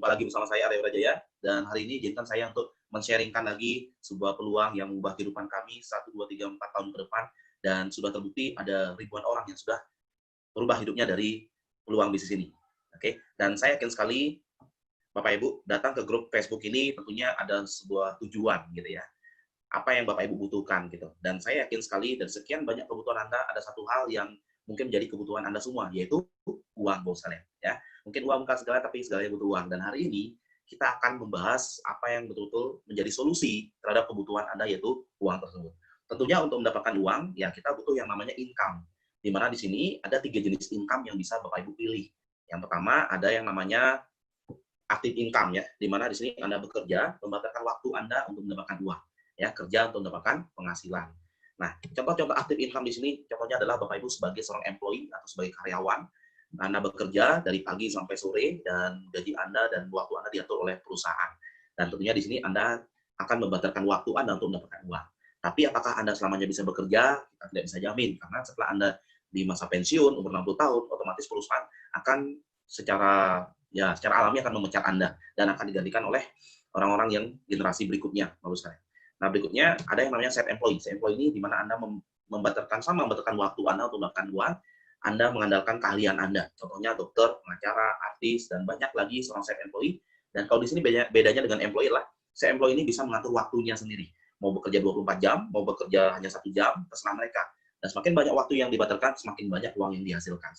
Jumpa lagi bersama saya Arya Rajaya, dan hari ini izinkan saya untuk men-sharingkan lagi sebuah peluang yang mengubah kehidupan kami 1, 2, 3, 4 tahun ke depan, dan sudah terbukti ada ribuan orang yang sudah berubah hidupnya dari peluang bisnis ini. Oke, dan saya yakin sekali Bapak Ibu datang ke grup Facebook ini tentunya ada sebuah tujuan gitu ya. Apa yang Bapak Ibu butuhkan gitu. Dan saya yakin sekali dari sekian banyak kebutuhan Anda ada satu hal yang mungkin menjadi kebutuhan Anda semua, yaitu uang, Bos sekalian, ya. Mungkin uang bukan segala, tapi segalanya butuh uang. Dan hari ini kita akan membahas apa yang betul-betul menjadi solusi terhadap kebutuhan Anda, yaitu uang tersebut. Tentunya untuk mendapatkan uang, ya kita butuh yang namanya income. Di mana di sini ada 3 jenis income yang bisa Bapak Ibu pilih. Yang pertama ada yang namanya active income ya, di mana di sini Anda bekerja, membatalkan waktu Anda untuk mendapatkan uang, ya, kerja untuk mendapatkan penghasilan. Nah, contoh-contoh active income di sini, contohnya adalah Bapak Ibu sebagai seorang employee atau sebagai karyawan, Anda bekerja dari pagi sampai sore dan gaji Anda dan waktu Anda diatur oleh perusahaan. Dan tentunya di sini Anda akan membatalkan waktu Anda untuk mendapatkan uang. Tapi apakah Anda selamanya bisa bekerja? Kita tidak bisa jamin, karena setelah Anda di masa pensiun, umur 60 tahun, otomatis perusahaan akan secara alami akan memecat Anda dan akan digantikan oleh orang-orang yang generasi berikutnya, Bapak sekalian. Nah, berikutnya ada yang namanya self employee. Self employee ini di mana Anda membatalkan waktu Anda untuk mendapatkan uang, Anda mengandalkan keahlian Anda. Contohnya dokter, pengacara, artis, dan banyak lagi seorang self employee. Dan kalau di sini bedanya dengan employee lah, self employee ini bisa mengatur waktunya sendiri. Mau bekerja 24 jam, mau bekerja hanya 1 jam, terserah mereka. Dan semakin banyak waktu yang dibatalkan, semakin banyak uang yang dihasilkan.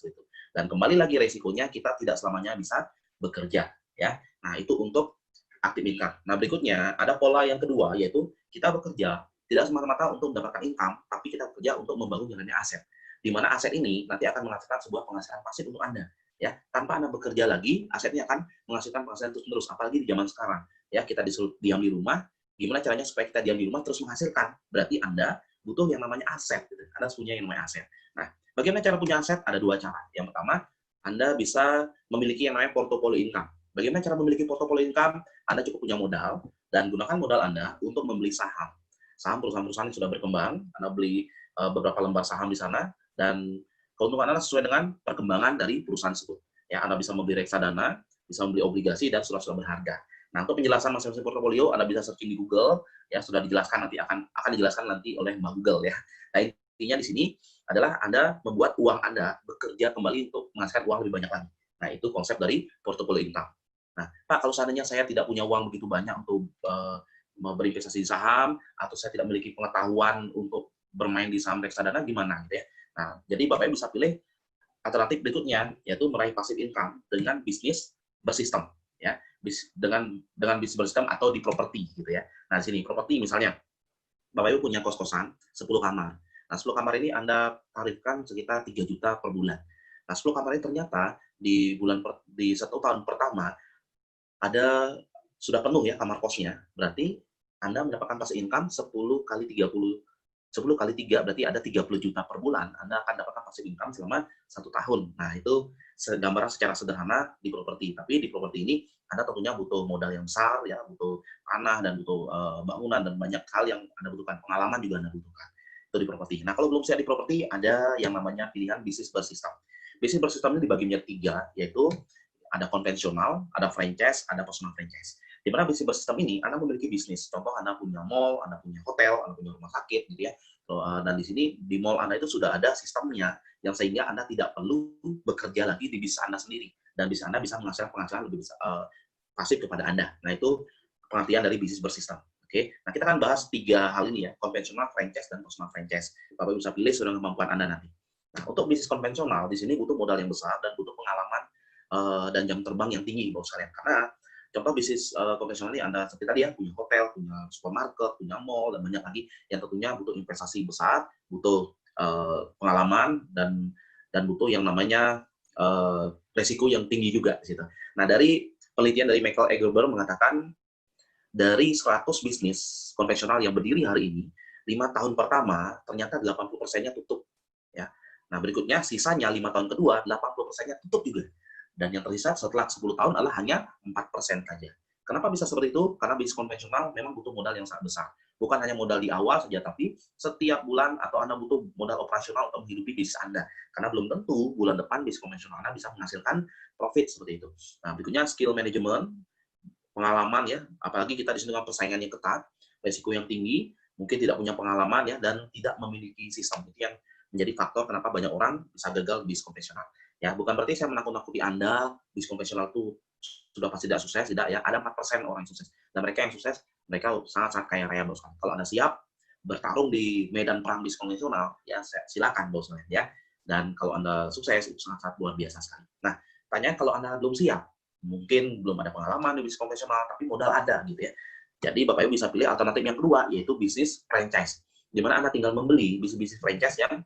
Dan kembali lagi resikonya, kita tidak selamanya bisa bekerja, ya. Nah, itu untuk active income. Nah, berikutnya ada pola yang kedua, yaitu kita bekerja tidak semata-mata untuk mendapatkan income, tapi kita bekerja untuk membangun jalannya aset. Di mana aset ini nanti akan menghasilkan sebuah penghasilan pasif untuk Anda, ya. Tanpa Anda bekerja lagi, asetnya akan menghasilkan penghasilan terus-menerus, apalagi di zaman sekarang. Ya, kita disuruh diam di rumah, gimana caranya supaya kita diam di rumah terus menghasilkan? Berarti Anda butuh yang namanya aset, gitu. Anda punya yang namanya aset. Nah, bagaimana cara punya aset? Ada 2 cara. Yang pertama, Anda bisa memiliki yang namanya portofolio income. Bagaimana cara memiliki portofolio income? Anda cukup punya modal dan gunakan modal Anda untuk membeli saham. Saham perusahaan-perusahaan yang sudah berkembang, Anda beli beberapa lembar saham di sana dan keuntungan Anda sesuai dengan perkembangan dari perusahaan tersebut. Ya, Anda bisa membeli reksadana, bisa membeli obligasi dan surat-surat berharga. Nah, untuk penjelasan masing-masing portofolio Anda bisa searching di Google, ya sudah dijelaskan nanti akan dijelaskan nanti oleh Mbak Google ya. Nah, intinya di sini adalah Anda membuat uang Anda bekerja kembali untuk menghasilkan uang lebih banyak lagi. Nah, itu konsep dari portofolio income. Nah, Pak, kalau seandainya saya tidak punya uang begitu banyak untuk berinvestasi di saham, atau saya tidak memiliki pengetahuan untuk bermain di saham reksadana, gimana gitu ya. Nah, jadi Bapak bisa pilih alternatif berikutnya, yaitu meraih passive income dengan bisnis bersistem. Ya, dengan bisnis bersistem atau di properti gitu ya. Nah, di sini properti misalnya, Bapak Ibu punya kos-kosan 10 kamar. Nah, 10 kamar ini Anda tarifkan sekitar 3 juta per bulan. Nah, 10 kamar ini ternyata di 1 tahun pertama ada sudah penuh ya kamar kosnya. Berarti Anda mendapatkan passive income 10 kali 30, 10 kali 3 berarti ada 30 juta per bulan. Anda akan dapatkan passive income selama 1 tahun. Nah, itu gambaran secara sederhana di properti. Tapi di properti ini Anda tentunya butuh modal yang besar, ya, butuh tanah dan butuh bangunan dan banyak hal yang Anda butuhkan. Pengalaman juga Anda butuhkan. Itu di properti. Nah, kalau belum siap di properti, ada yang namanya pilihan bisnis bersistem. Bisnis bersistem ini dibagi menjadi 3, yaitu ada konvensional, ada franchise, ada personal franchise. Di mana bisnis bersistem ini, Anda memiliki bisnis. Contoh, Anda punya mall, Anda punya hotel, Anda punya rumah sakit, gitu ya. Dan di sini, di mall Anda itu sudah ada sistemnya, yang sehingga Anda tidak perlu bekerja lagi di bisnis Anda sendiri. Dan bisnis Anda bisa menghasilkan penghasilan lebih pasif kepada Anda. Nah, itu pengertian dari bisnis bersistem. Oke, nah kita akan bahas 3 hal ini ya, konvensional, franchise, dan personal franchise. Bapak bisa pilih sesuai dengan kemampuan Anda nanti. Nah, untuk bisnis konvensional, di sini butuh modal yang besar dan butuh pengalaman dan jam terbang yang tinggi, Bapak sekalian. Karena contoh bisnis konvensional ini Anda seperti tadi ya, punya hotel, punya supermarket, punya mall, dan banyak lagi yang tentunya butuh investasi besar, butuh pengalaman, dan butuh yang namanya resiko yang tinggi juga. Gitu. Nah, dari penelitian dari Michael Egerberg mengatakan, dari 100 bisnis konvensional yang berdiri hari ini, 5 tahun pertama ternyata 80%-nya tutup. Ya. Nah, berikutnya sisanya 5 tahun kedua, 80%-nya tutup juga. Dan yang tersisa setelah 10 tahun adalah hanya 4% saja. Kenapa bisa seperti itu? Karena bisnis konvensional memang butuh modal yang sangat besar. Bukan hanya modal di awal saja, tapi setiap bulan atau Anda butuh modal operasional untuk menghidupi bisnis Anda. Karena belum tentu bulan depan bisnis konvensional Anda bisa menghasilkan profit seperti itu. Nah, berikutnya skill management. pengalaman ya, apalagi kita di sini dengan persaingan yang ketat, resiko yang tinggi, mungkin tidak punya pengalaman ya, dan tidak memiliki sistem. Itu yang menjadi faktor kenapa banyak orang bisa gagal bisnis konvensional. Ya, bukan berarti saya menakut-nakuti Anda, bisnis konvensional itu sudah pasti tidak sukses, tidak ya. Ada 4% orang yang sukses. Dan mereka yang sukses, mereka sangat-sangat kaya raya, boskan. Kalau Anda siap bertarung di medan perang bisnis konvensional, ya silakan, boskan ya. Dan kalau Anda sukses, itu sangat-sangat luar biasa sekali. Nah, tanya kalau Anda belum siap, mungkin belum ada pengalaman di bisnis konvensional, tapi modal ada gitu ya. Jadi Bapak Ibu bisa pilih alternatif yang kedua, yaitu bisnis franchise. Di mana Anda tinggal membeli bisnis franchise yang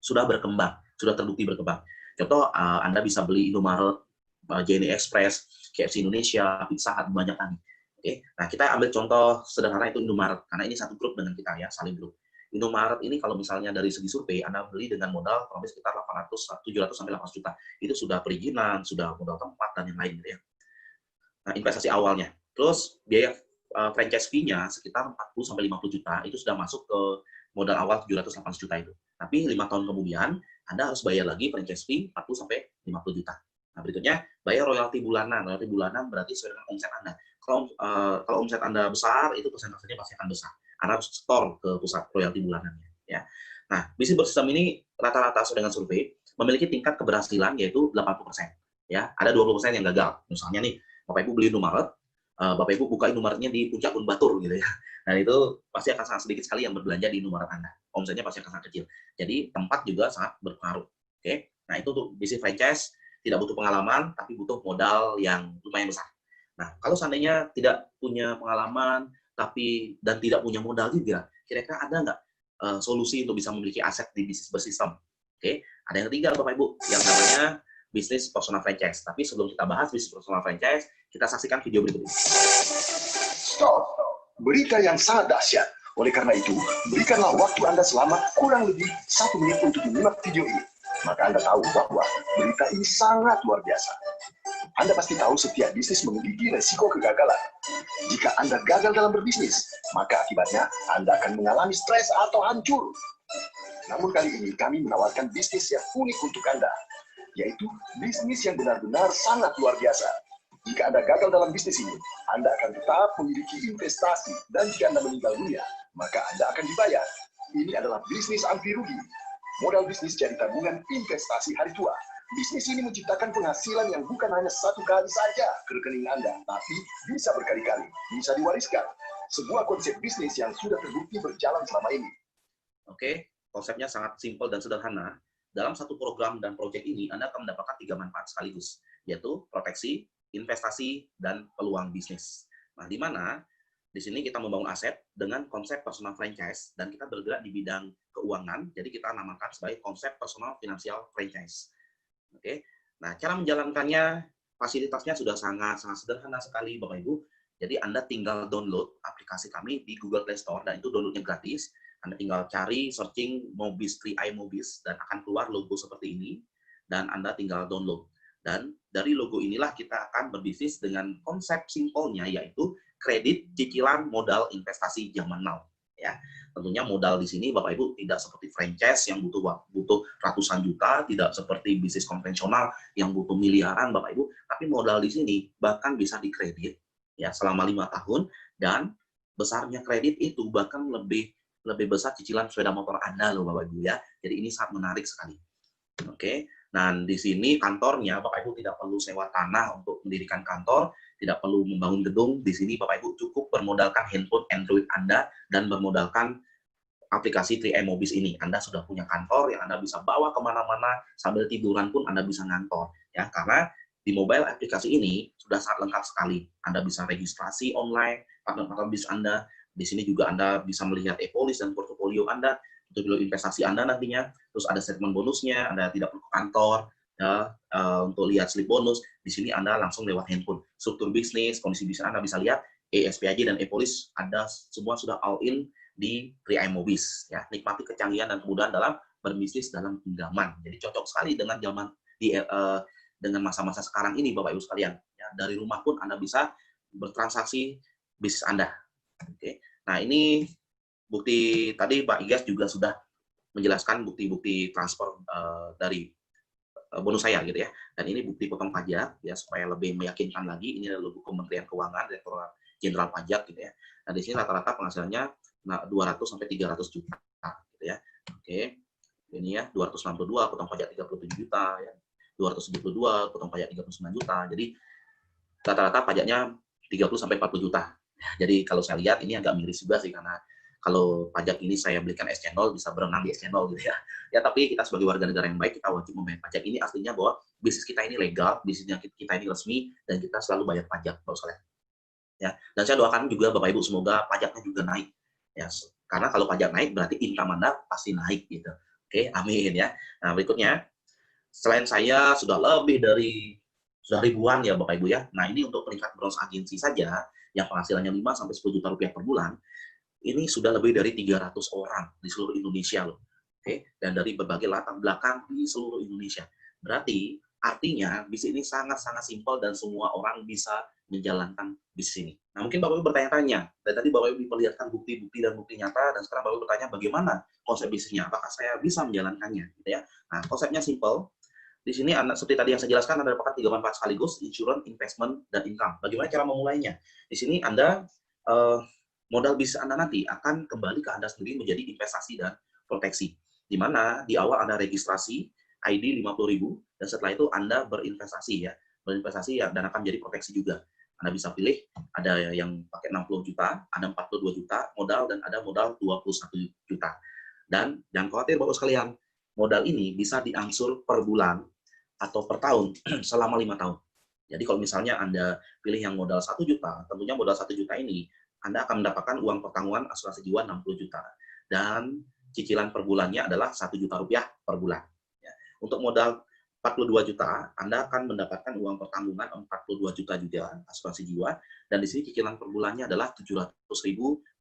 sudah berkembang, sudah terbukti berkembang. Contoh, Anda bisa beli Indomaret, JNE Express, KFC Indonesia, Pizza Hut, banyak lagi. Oke, nah kita ambil contoh sederhana itu Indomaret, karena ini satu grup dengan kita ya, saling grup. Indomaret ini kalau misalnya dari segi survei, Anda beli dengan modal kurang lebih sekitar 700 sampai 800 juta. Itu sudah perizinan, sudah modal tempat, dan yang lain gitu ya. Nah, investasi awalnya. Terus biaya franchise fee-nya sekitar 40 sampai 50 juta, itu sudah masuk ke modal awal 780 juta itu. Tapi 5 tahun kemudian, Anda harus bayar lagi franchise fee 40 sampai 50 juta. Nah, berikutnya bayar royalti bulanan. Royalti bulanan berarti sesuai dengan omset Anda. Kalau omset Anda besar, itu persentasenya pasti akan besar. Anda harus store ke pusat royalti bulanannya. Ya. Nah, bisnis bersistem ini rata-rata sesuai dengan survei memiliki tingkat keberhasilan yaitu 80%. Ya, ada 20% yang gagal. Misalnya nih, Bapak Ibu beli Indomaret, Bapak Ibu buka Indomaretnya di Puncak Gunung Batur gitu ya. Nah, itu pasti akan sangat sedikit sekali yang berbelanja di Indomaret Anda. Omsetnya pasti akan sangat kecil. Jadi, tempat juga sangat berpengaruh. Oke. Nah, itu untuk bisnis franchise tidak butuh pengalaman, tapi butuh modal yang lumayan besar. Nah, kalau seandainya tidak punya pengalaman, dan tidak punya modal juga, kira-kira ada nggak solusi untuk bisa memiliki aset di bisnis bersistem? Oke, ada yang ketiga Bapak Ibu, yang namanya bisnis personal franchise. Tapi sebelum kita bahas bisnis personal franchise, kita saksikan video berikut ini. Stop. Berita yang sangat dahsyat. Oleh karena itu, berikanlah waktu Anda selama kurang lebih 1 menit untuk menyimak video ini. Maka Anda tahu bahwa berita ini sangat luar biasa. Anda pasti tahu setiap bisnis memiliki resiko kegagalan. Jika Anda gagal dalam berbisnis, maka akibatnya Anda akan mengalami stres atau hancur. Namun kali ini kami menawarkan bisnis yang unik untuk Anda, yaitu bisnis yang benar-benar sangat luar biasa. Jika Anda gagal dalam bisnis ini, Anda akan tetap memiliki investasi, dan jika Anda meninggal dunia, maka Anda akan dibayar. Ini adalah bisnis anti rugi. Modal bisnis jadi tabungan investasi hari tua. Bisnis ini menciptakan penghasilan yang bukan hanya 1 kali saja ke rekening Anda, tapi bisa berkali-kali, bisa diwariskan. Sebuah konsep bisnis yang sudah terbukti berjalan selama ini. Oke, konsepnya sangat simpel dan sederhana. Dalam satu program dan proyek ini, Anda akan mendapatkan 3 manfaat sekaligus, yaitu proteksi, investasi, dan peluang bisnis. Nah, di mana di sini kita membangun aset dengan konsep personal franchise, dan kita bergerak di bidang keuangan, jadi kita namakan sebagai konsep personal financial franchise. Oke, nah cara menjalankannya, fasilitasnya sudah sangat sederhana sekali Bapak Ibu. Jadi Anda tinggal download aplikasi kami di Google Play Store, dan itu downloadnya gratis. Anda tinggal cari, searching Mobis, 3i Mobis, dan akan keluar logo seperti ini, dan Anda tinggal download. Dan dari logo inilah kita akan berbisnis dengan konsep simpelnya, yaitu kredit, cicilan, modal, investasi zaman now. Ya, tentunya modal di sini Bapak Ibu tidak seperti franchise yang butuh ratusan juta, tidak seperti bisnis konvensional yang butuh miliaran Bapak Ibu, tapi modal di sini bahkan bisa dikredit ya selama 5 tahun, dan besarnya kredit itu bahkan lebih besar cicilan sepeda motor Anda loh Bapak Ibu ya. Jadi ini sangat menarik sekali. Oke. Nah, di sini kantornya Bapak Ibu tidak perlu sewa tanah untuk mendirikan kantor, tidak perlu membangun gedung. Di sini Bapak Ibu cukup bermodalkan handphone Android Anda dan bermodalkan aplikasi 3i Mobis ini. Anda sudah punya kantor yang Anda bisa bawa kemana-mana, sambil tiduran pun Anda bisa ngantor. Ya, karena di mobile aplikasi ini sudah sangat lengkap sekali. Anda bisa registrasi online, partner-partner bisnis Anda. Di sini juga Anda bisa melihat e-polis dan portofolio Anda, untuk investasi Anda nantinya. Terus ada statement bonusnya, Anda tidak perlu ke kantor ya, untuk lihat slip bonus. Di sini Anda langsung lewat handphone. Struktur bisnis, kondisi bisnis Anda bisa lihat, ESPAJ dan e-polis Anda semua sudah all in di 3i Mobis. Ya, nikmati kecanggihan dan kemudahan dalam berbisnis dalam genggaman. Jadi cocok sekali dengan dengan masa-masa sekarang ini Bapak Ibu sekalian. Ya, dari rumah pun Anda bisa bertransaksi bisnis Anda. Oke. Nah, ini bukti tadi Pak Igas juga sudah menjelaskan bukti-bukti transfer dari bonus saya gitu ya. Dan ini bukti potong pajak ya supaya lebih meyakinkan lagi. Ini logo Kementerian Keuangan, Direktorat Jenderal Pajak gitu ya. Nah, di sini rata-rata penghasilannya 200 sampai 300 juta gitu ya. Oke. Ini ya 262 potong pajak 37 juta ya. 272 potong pajak 39 juta. Jadi rata-rata pajaknya 30 sampai 40 juta. Jadi kalau saya lihat ini agak miris juga sih, karena kalau pajak ini saya belikan es cendol bisa berenang di es cendol gitu ya. Ya tapi kita sebagai warga negara yang baik kita wajib membayar pajak. Ini aslinya bahwa bisnis kita ini legal, bisnisnya kita ini resmi, dan kita selalu bayar pajak, Bapak sekalian. Ya, dan saya doakan juga Bapak Ibu semoga pajaknya juga naik. Ya, karena kalau pajak naik berarti income Anda pasti naik gitu. Oke, amin ya. Nah, berikutnya selain saya sudah ribuan ya Bapak Ibu ya. Nah, ini untuk peringkat bronze agensi saja yang penghasilannya 5 sampai 10 juta rupiah per bulan, ini sudah lebih dari 300 orang di seluruh Indonesia loh. Oke, dan dari berbagai latar belakang di seluruh Indonesia. Berarti artinya bisnis ini sangat-sangat simpel dan semua orang bisa menjalankan bisnis ini. Nah, mungkin Bapak Ibu bertanya-tanya, dan tadi Bapak Ibu diperlihatkan bukti-bukti dan bukti nyata, dan sekarang Bapak Ibu bertanya bagaimana konsep bisnisnya, apakah saya bisa menjalankannya, gitu ya. Nah, konsepnya simpel. Di sini seperti tadi yang saya jelaskan, Anda dapatkan 3 manfaat sekaligus, insurance, investment, dan income. Bagaimana cara memulainya? Di sini Anda modal bisnis Anda nanti akan kembali ke Anda sendiri menjadi investasi dan proteksi. Di mana di awal Anda registrasi ID 50.000 dan setelah itu Anda berinvestasi ya. Berinvestasi ya, dan akan menjadi proteksi juga. Anda bisa pilih, ada yang pakai 60 juta, ada 42 juta modal, dan ada modal 21 juta. Dan jangan khawatir Bapak sekalian, modal ini bisa diangsur per bulan atau per tahun selama 5 tahun. Jadi kalau misalnya Anda pilih yang modal 1 juta, tentunya modal 1 juta ini Anda akan mendapatkan uang pertanggungan asuransi jiwa 60 juta. Dan cicilan per bulannya adalah 1 juta rupiah per bulan. Ya. Untuk modal 42 juta, Anda akan mendapatkan uang pertanggungan 42 juta juga asuransi jiwa. Dan di sini cicilan per bulannya adalah 700.000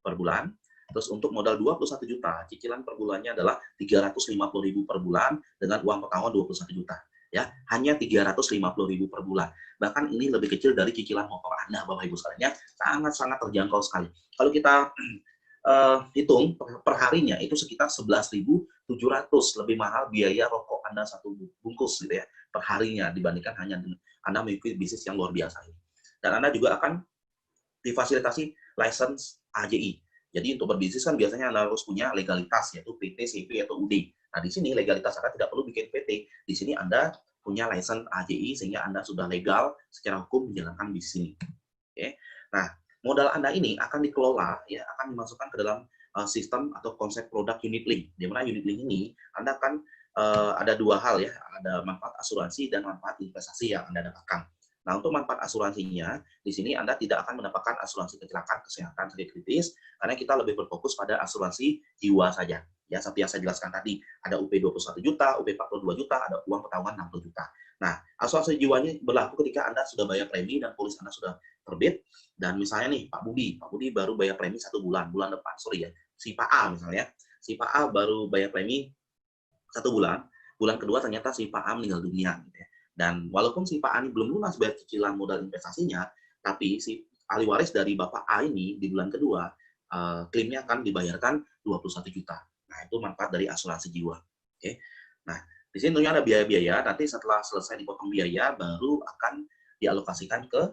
per bulan. Terus untuk modal 21 juta, cicilan per bulannya adalah 350.000 per bulan dengan uang pertanggungan 21 juta. Ya, hanya 350.000 per bulan. Bahkan ini lebih kecil dari cicilan motor Anda, Bapak Ibu sekalian, ya. Sangat-sangat terjangkau sekali. Kalau kita hitung per harinya itu sekitar 11.700 lebih mahal biaya rokok Anda satu bungkus gitu ya per harinya dibandingkan hanya Anda mengikuti bisnis yang luar biasa ini. Dan Anda juga akan difasilitasi license AJI. Jadi untuk berbisnis kan biasanya Anda harus punya legalitas, yaitu PT, CP, atau UD. Nah, di sini legalitas Anda tidak perlu bikin PT. Di sini Anda punya license AJI sehingga Anda sudah legal secara hukum menjalankan bisnis ini. Oke. Nah, modal Anda ini akan dikelola, ya, akan dimasukkan ke dalam sistem atau konsep produk unit link. Di mana unit link ini Anda akan ada dua hal ya, ada manfaat asuransi dan manfaat investasi yang Anda dapatkan. Nah, untuk manfaat asuransinya, di sini Anda tidak akan mendapatkan asuransi kecelakaan kesehatan sakit kritis, karena kita lebih berfokus pada asuransi jiwa saja. Ya, seperti yang saya jelaskan tadi, ada UP 21 juta, UP 42 juta, ada uang pertanggungan 60 juta. Nah, asuransi jiwanya berlaku ketika Anda sudah bayar premi dan polis Anda sudah terbit, dan misalnya nih, Pak Budi baru bayar premi 1 bulan depan, sorry ya, si Pak A misalnya, si Pak A baru bayar premi 1 bulan kedua ternyata si Pak A meninggal dunia, gitu ya. Dan walaupun si Pak A ini belum lunas bayar cicilan modal investasinya, tapi si ahli waris dari Bapak A ini di bulan kedua, klaimnya akan dibayarkan 21 juta. Nah, itu manfaat dari asuransi jiwa. Oke. Nah, di sini tentunya ada biaya-biaya, nanti setelah selesai dipotong biaya, baru akan dialokasikan ke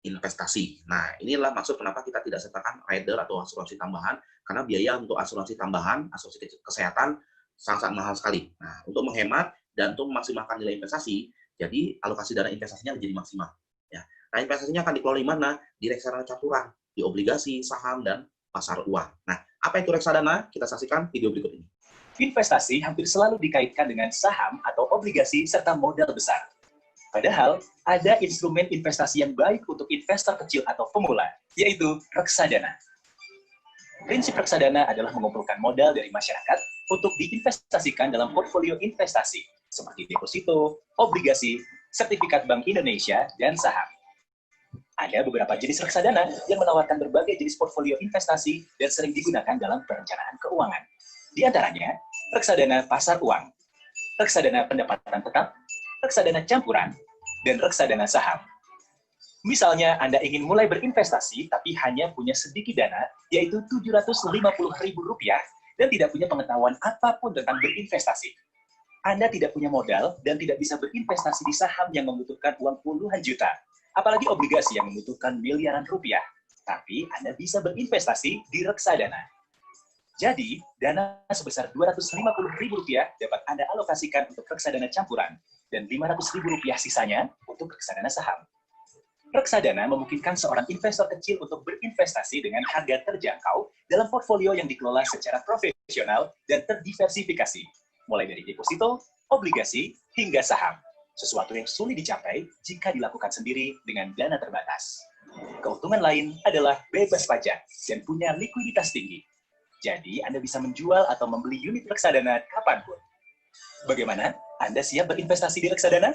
investasi. Nah, inilah maksud kenapa kita tidak sertakan rider atau asuransi tambahan, karena biaya untuk asuransi tambahan, asuransi kesehatan, sangat-sangat mahal sekali. Nah, untuk menghemat dan untuk memaksimalkan nilai investasi, jadi alokasi dana investasinya menjadi maksimal. Ya. Nah, investasinya akan dikelola di mana? Di reksadana campuran, di obligasi, saham, dan pasar uang. Nah, apa itu reksadana? Kita saksikan video berikut ini. Investasi hampir selalu dikaitkan dengan saham atau obligasi serta modal besar. Padahal, ada instrumen investasi yang baik untuk investor kecil atau pemula, yaitu reksadana. Prinsip reksadana adalah mengumpulkan modal dari masyarakat untuk diinvestasikan dalam portfolio investasi, seperti deposito, obligasi, sertifikat Bank Indonesia, dan saham. Ada beberapa jenis reksadana yang menawarkan berbagai jenis portfolio investasi dan sering digunakan dalam perencanaan keuangan. Di antaranya, reksadana pasar uang, reksadana pendapatan tetap, reksadana campuran, dan reksadana saham. Misalnya, Anda ingin mulai berinvestasi tapi hanya punya sedikit dana, yaitu Rp750.000, dan tidak punya pengetahuan apapun tentang berinvestasi. Anda tidak punya modal dan tidak bisa berinvestasi di saham yang membutuhkan uang puluhan juta, apalagi obligasi yang membutuhkan miliaran rupiah. Tapi Anda bisa berinvestasi di reksadana. Jadi, dana sebesar Rp250.000 dapat Anda alokasikan untuk reksadana campuran, dan Rp500.000 sisanya untuk reksadana saham. Reksadana memungkinkan seorang investor kecil untuk berinvestasi dengan harga terjangkau dalam portfolio yang dikelola secara profesional dan terdiversifikasi, mulai dari deposito, obligasi, hingga saham. Sesuatu yang sulit dicapai jika dilakukan sendiri dengan dana terbatas. Keuntungan lain adalah bebas pajak dan punya likuiditas tinggi. Jadi, Anda bisa menjual atau membeli unit reksadana kapanpun. Bagaimana? Anda siap berinvestasi di reksadana?